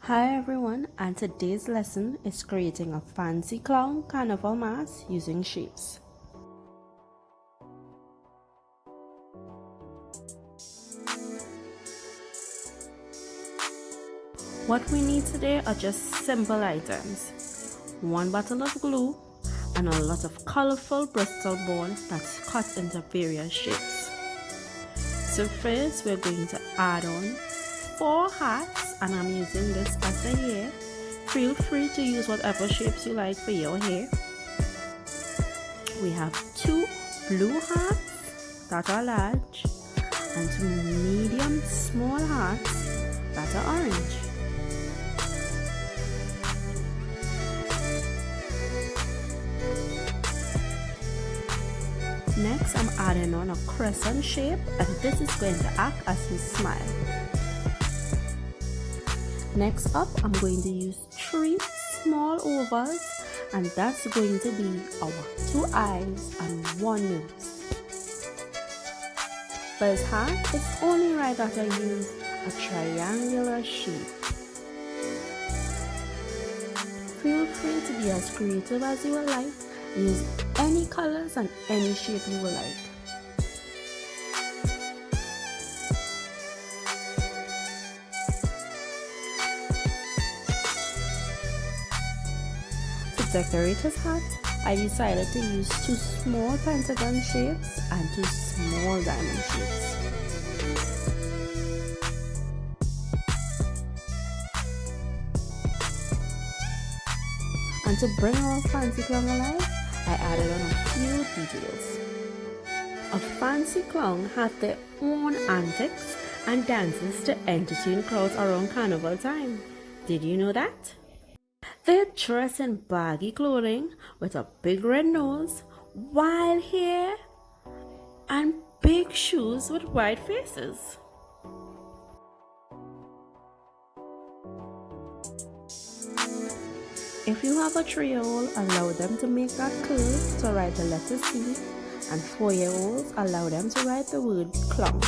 Hi everyone, and today's lesson is creating a fancy clown carnival mask using shapes. What we need today are just simple items. One bottle of glue and a lot of colorful Bristol board that's cut into various shapes. So first we're going to add on 4 hats, and I'm using this as the hair. Feel free to use whatever shapes you like for your hair. We have 2 blue hats that are large and 2 medium small hats that are orange. Next, I'm adding on a crescent shape, and this is going to act as his smile. Next up, I'm going to use 3 small ovals, and that's going to be our 2 eyes and 1 nose. For his hat, it's only right that I use a triangular shape. Feel free to be as creative as you would like. Use any colors and any shape you would like. To decorate his hat, I decided to use 2 small pentagon shapes and 2 small diamond shapes. And to bring our fancy clown alive, I added on a few details. A fancy clown has their own antics and dances to entertain crowds around carnival time. Did you know that? They're dressed in baggy clothing with a big red nose, wild hair, and big shoes with white faces. If you have a 3-year-old, allow them to make that curve to write the letter C, and 4-year-olds, allow them to write the word clown.